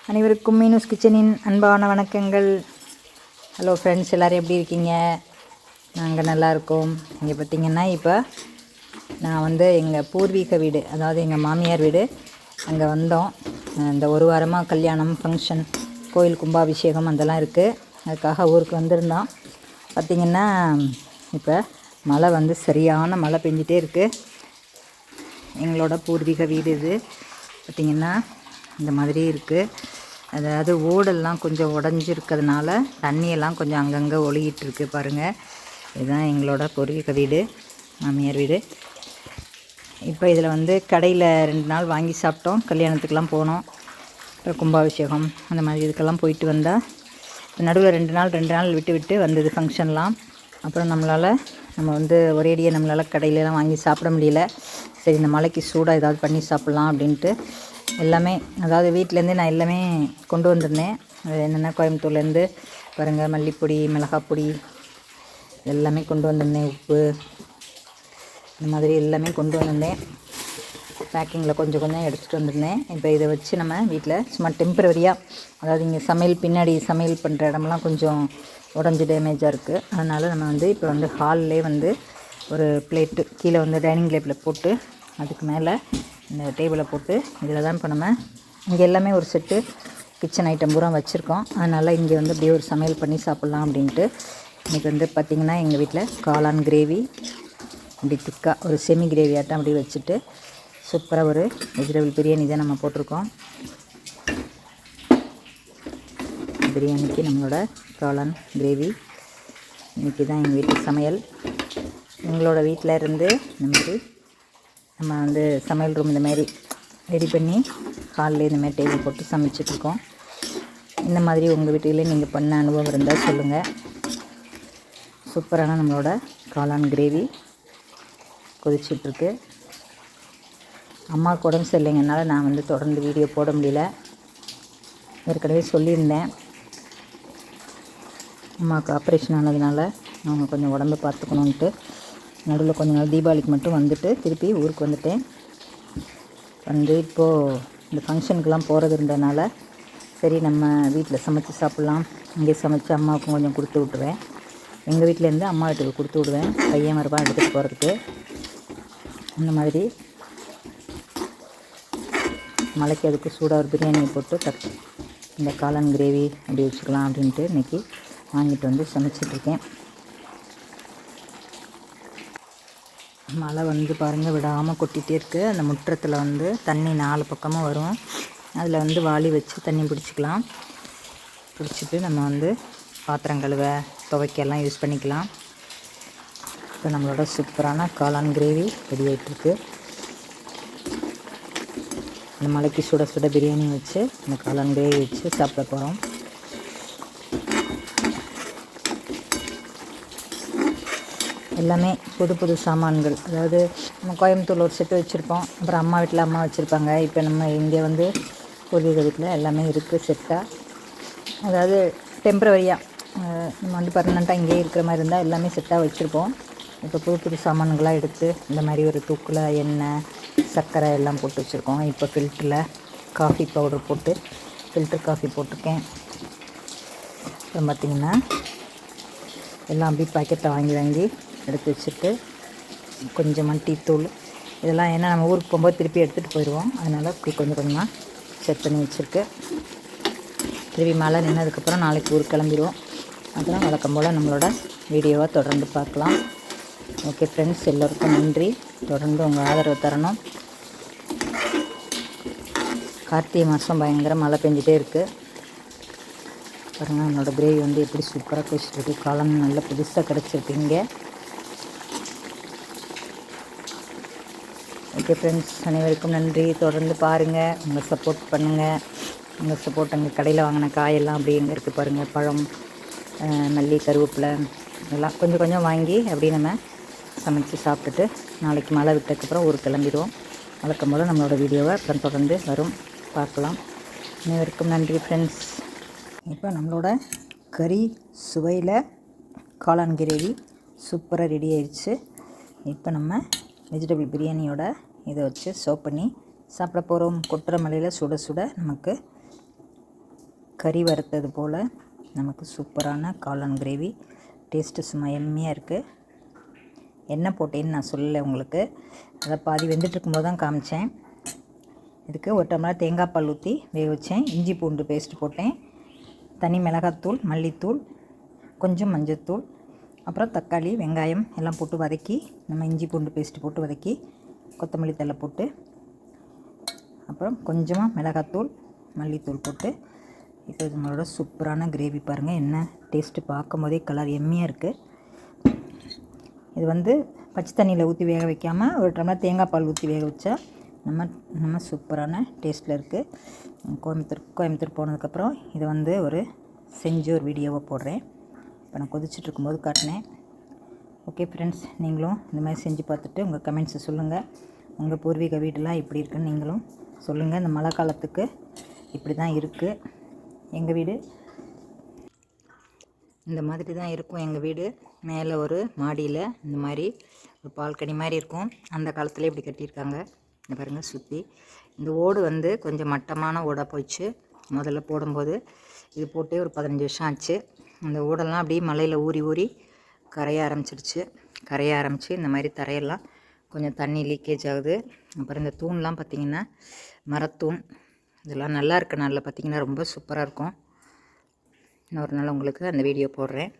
அனைவருக்கும் மீனூஸ் கிச்சனின் அன்பான வணக்கங்கள். ஹலோ ஃப்ரெண்ட்ஸ், எல்லோரும் எப்படி இருக்கீங்க? நாங்கள் நல்லாயிருக்கோம். இங்கே பார்த்திங்கன்னா இப்போ நான் எங்கள் பூர்வீக வீடு, அதாவது எங்கள் மாமியார் வீடு, அங்கே வந்தோம். இந்த ஒரு வாரமாக கல்யாணம், ஃபங்க்ஷன், கோயில் கும்பாபிஷேகம் அதெல்லாம் இருக்குது. அதுக்காக ஊருக்கு வந்திருந்தோம். பார்த்திங்கன்னா இப்போ மழை சரியான மழை பெஞ்சிட்டே இருக்குது. எங்களோட பூர்வீக வீடு இது. பார்த்திங்கன்னா இந்த மாதிரி இருக்குது. அதாவது ஓடெல்லாம் கொஞ்சம் உடஞ்சிருக்கிறதுனால தண்ணியெல்லாம் கொஞ்சம் அங்கங்கே ஒழுகிட்டுருக்கு பாருங்கள். இதுதான் எங்களோட பூர்வீக வீடு, மாமியார் வீடு. இப்போ இதில் கடையில் 2 நாள் வாங்கி சாப்பிட்டோம். கல்யாணத்துக்கெலாம் போனோம், அப்புறம் கும்பாபிஷேகம் அந்த மாதிரி இதுக்கெல்லாம் போயிட்டு வந்தால் நடுவில் 2 நாள் விட்டு வந்தது ஃபங்க்ஷன்லாம். அப்புறம் நம்ம ஒரேடியாக நம்மளால் கடையிலலாம் வாங்கி சாப்பிட முடியல. சரி, இந்த மழைக்கு சூடாக ஏதாவது பண்ணி சாப்பிட்லாம் அப்படின்ட்டு எல்லாமே, அதாவது வீட்டிலேருந்தே நான் எல்லாமே கொண்டு வந்திருந்தேன். அது என்னென்ன கோயம்புத்தூர்லேருந்து பாருங்கள், மல்லிப்பொடி, மிளகாப்பொடி எல்லாமே கொண்டு வந்திருந்தேன். உப்பு, இந்த மாதிரி எல்லாமே கொண்டு வந்திருந்தேன். பேக்கிங்கில் கொஞ்சம் எடுத்துகிட்டு வந்திருந்தேன். இப்போ இதை வச்சு நம்ம வீட்டில் சும்மா டெம்பரவரியாக, அதாவது இங்கே பின்னாடி சமையல் பண்ணுற இடமெல்லாம் கொஞ்சம் உடஞ்சி டேமேஜாக இருக்குது. அதனால் நம்ம இப்போ ஹால்லே ஒரு பிளேட்டு கீழே டைனிங் டேபிளில் போட்டு அதுக்கு மேலே இந்த டேபிளை போட்டு இதில் தான் இப்போ நம்ம இங்கே எல்லாமே ஒரு செட்டு கிச்சன் ஐட்டம் பூரா வச்சுருக்கோம். அதனால் இங்கே அப்படியே ஒரு சமையல் பண்ணி சாப்பிட்லாம் அப்படின்ட்டு இன்றைக்கி பார்த்திங்கன்னா எங்கள் வீட்டில் காளான் கிரேவி அப்படி திக்காக ஒரு செமி கிரேவி ஆட்டம் அப்படி வச்சுட்டு சூப்பராக ஒரு வெஜிடபிள் பிரியாணி தான் நம்ம போட்டிருக்கோம். பிரியாணிக்கு நம்மளோட காளான் கிரேவி இன்றைக்கி தான் எங்கள் வீட்டு சமையல். எங்களோட வீட்டில் இருந்து இந்த மாதிரி நம்ம சமையல் ரூம் இந்த மாதிரி ரெடி பண்ணி ஹாலில் இந்த மாதிரி டேபிள் போட்டு சமைச்சிட்ருக்கோம். இந்த மாதிரி உங்கள் வீட்டிலே நீங்கள் பண்ண அனுபவம் இருந்தால் சொல்லுங்கள். சூப்பரான நம்மளோட காளான் கிரேவி கொதிச்சிட்ருக்கு. அம்மாவுக்கு உடம்பு சரியில்லைங்கனால நான் தொடர்ந்து வீடியோ போட முடியல. ஏற்கனவே சொல்லியிருந்தேன், அம்மாவுக்கு ஆப்ரேஷன் ஆனதுனால அவங்க கொஞ்சம் உடம்பை பார்த்துக்கணுன்ட்டு நடுவில் கொஞ்ச நாள் தீபாவளிக்கு மட்டும் திருப்பி ஊருக்கு வந்துட்டேன். இப்போது இந்த ஃபங்க்ஷனுக்கெலாம் போகிறது இருந்ததுனால சரி நம்ம வீட்டில் சமைச்சு சாப்பிட்லாம். இங்கே சமைச்சு அம்மாவுக்கும் கொஞ்சம் கொடுத்து விட்டுருவேன். எங்கள் வீட்டிலேருந்து அம்மா வீட்டுக்கு கொடுத்து விடுவேன், பையன் மரபாக எடுத்துகிட்டு போகிறதுக்கு. இந்த மாதிரி மழைக்கு அதுக்கு சூடாக ஒரு பிரியாணியை போட்டு இந்த காளான் கிரேவி அப்படி வச்சுக்கலாம் அப்படின்ட்டு இன்றைக்கி வாங்கிட்டு சமைச்சிட்ருக்கேன். மழை பாருங்கள் விடாமல் கொட்டிகிட்டே இருக்குது. அந்த முற்றத்தில் தண்ணி 4 பக்கமும் வரும். அதில் வாளி வச்சு தண்ணி பிடிச்சிக்கலாம். பிடிச்சிட்டு நம்ம பாத்திரம் கழுவ, துவைக்கெல்லாம் யூஸ் பண்ணிக்கலாம். இப்போ நம்மளோட சூப்பரான காளான் கிரேவி ரெடி ஆகிட்டுருக்கு. இந்த மலைக்கு சுட சுட பிரியாணி வச்சு இந்த காளான் கிரேவி வச்சு சாப்பிட போகிறோம். எல்லாமே புது சாமான்கள். அதாவது நம்ம கோயம்புத்தூரில் ஒரு செட்டு வச்சுருப்போம், அப்புறம் அம்மா வீட்டில் அம்மா வச்சுருப்பாங்க. இப்போ நம்ம இங்கே பூர்வீக வீட்டில் எல்லாமே இருக்குது செட்டாக. அதாவது டெம்பரவரியாக நம்ம பர்மனெண்ட்டாக இங்கேயே இருக்கிற மாதிரி இருந்தால் எல்லாமே செட்டாக வச்சுருப்போம். இப்போ புது சாமான்களாக எடுத்து இந்த மாதிரி ஒரு தூக்கில் எண்ணெய், சர்க்கரை எல்லாம் போட்டு வச்சுருக்கோம். இப்போ ஃபில்டரில் காஃபி பவுடர் போட்டு ஃபில்டர் காஃபி போட்டிருக்கேன். அப்புறம் பார்த்திங்கன்னா எல்லாம் அப்படி பாக்கெட்டை வாங்கி எடுத்து வச்சுட்டு கொஞ்சமாக டீத்தூள் இதெல்லாம், ஏன்னா நம்ம ஊருக்கு போகும்போது திருப்பி எடுத்துகிட்டு போயிடுவோம். அதனால் இப்படி கொஞ்சமாக செட் பண்ணி வச்சுருக்கு. திருப்பி மழை நின்னதுக்கப்புறம் நாளைக்கு ஊருக்கு கிளம்பிடுவோம். அப்புறம் வழக்கம் போல் நம்மளோட வீடியோவை தொடர்ந்து பார்க்கலாம். ஓகே ஃப்ரெண்ட்ஸ், எல்லோருக்கும் நன்றி. தொடர்ந்து உங்கள் ஆதரவு தரணும். கார்த்திகை மாதம் பயங்கர மழை பெஞ்சிட்டே இருக்குது. பாருங்கள், என்னோடய கிரேவி எப்படி சூப்பராக கொதிச்சிருக்கு. காளான் நல்லா புதுசாக கிடச்சிருக்கு இங்கே. ஓகே ஃப்ரெண்ட்ஸ், அனைவருக்கும் நன்றி. தொடர்ந்து பாருங்கள், உங்கள் சப்போர்ட் பண்ணுங்கள். உங்கள் சப்போர்ட் அங்கே கடையில் வாங்கின காயெல்லாம் அப்படி எங்கே இருக்குது பாருங்கள். பழம், மல்லி, கருவேப்பிலை இதெல்லாம் கொஞ்சம் வாங்கி அப்படி நம்ம சமைச்சு சாப்பிட்டுட்டு நாளைக்கு மழை விட்டதுக்கப்புறம் ஊருக்கு கிளம்பிடுவோம். வழக்கம் போல் நம்மளோட வீடியோவை அப்புறம் தொடர்ந்து வரும், பார்க்கலாம். அனைவருக்கும் நன்றி ஃப்ரெண்ட்ஸ். இப்போ நம்மளோட கறி சுவையில் காளான் கிரேவி சூப்பராக ரெடி ஆயிடுச்சு. இப்போ நம்ம வெஜிடபிள் பிரியாணியோட இதை வச்சு சர்வ் பண்ணி சாப்பிட போகிறோம். கொட்டுற மலையில் சுட சுட நமக்கு கறி வறுத்தது போல் நமக்கு சூப்பரான காளான் கிரேவி. டேஸ்ட்டு சும்மா எம்மியாக இருக்குது. என்ன போட்டேன்னு நான் சொல்லலை உங்களுக்கு, அதை பாதி வெந்துட்டு இருக்கும்போது தான் காமிச்சேன். இதுக்கு 1 டம்ளர் தேங்காய் பால் ஊற்றி வேக வச்சேன். இஞ்சி பூண்டு பேஸ்ட் போட்டேன், தனி மிளகாத்தூள், மல்லித்தூள், கொஞ்சம் மஞ்சத்தூள், அப்புறம் தக்காளி வெங்காயம் எல்லாம் போட்டு வதக்கி, நம்ம இஞ்சி பூண்டு பேஸ்ட்டு போட்டு வதக்கி, கொத்தமல்லி தழை போட்டு, அப்புறம் கொஞ்சமாக மிளகாத்தூள் மல்லித்தூள் போட்டு, இப்போ இது நம்மளோட சூப்பரான கிரேவி பாருங்கள். என்ன டேஸ்ட்டு, பார்க்கும் போதே கலர் எம்மியாக இருக்குது. இது வந்து பச்சை தண்ணியில் ஊற்றி வேக வைக்காமல் 1 டம்ளர் தேங்காய் பால் ஊற்றி வேக வச்சா நம்ம சூப்பரான டேஸ்ட்டில் இருக்குது. கோயம்புத்தூர் போனதுக்கப்புறம் இதை வந்து செஞ்சு ஒரு வீடியோவை போடுறேன். இப்போ நான் கொதிச்சுட்ருக்கும்போது காட்டினேன். ஓகே ஃப்ரெண்ட்ஸ், நீங்களும் இந்த மாதிரி செஞ்சு பார்த்துட்டு உங்கள் கமெண்ட்ஸை சொல்லுங்கள். உங்கள் பூர்வீக வீடெலாம் எப்படி இருக்குன்னு நீங்களும் சொல்லுங்கள். இந்த மழை காலத்துக்கு இப்படி தான் இருக்குது எங்கள் வீடு. இந்த மாதிரி தான் இருக்கும் எங்கள் வீடு. மேலே ஒரு மாடியில் இந்த மாதிரி ஒரு பால்கனி மாதிரி இருக்கும். அந்த காலத்தில் இப்படி கட்டியிருக்காங்க. இந்த பாருங்கள் சுற்றி. இந்த ஓடு வந்து கொஞ்சம் மட்டமான ஓடாக போயிடுச்சு முதல்ல போடும்போது. இது போட்டே ஒரு 15 வருஷம் ஆச்சு. அந்த ஓடெல்லாம் அப்படியே மலையில் ஊறி ஊறி கரைய ஆரம்பித்து இந்த மாதிரி தரையெல்லாம் கொஞ்சம் தண்ணி லீக்கேஜ் ஆகுது. அப்புறம் இந்த தூண்லாம் பார்த்திங்கன்னா மரத்தூண். இதெல்லாம் நல்லா இருக்க நாளில் பார்த்திங்கன்னா ரொம்ப சூப்பராக இருக்கும். இன்னொரு நாள் உங்களுக்கு அந்த வீடியோ போடுறேன்.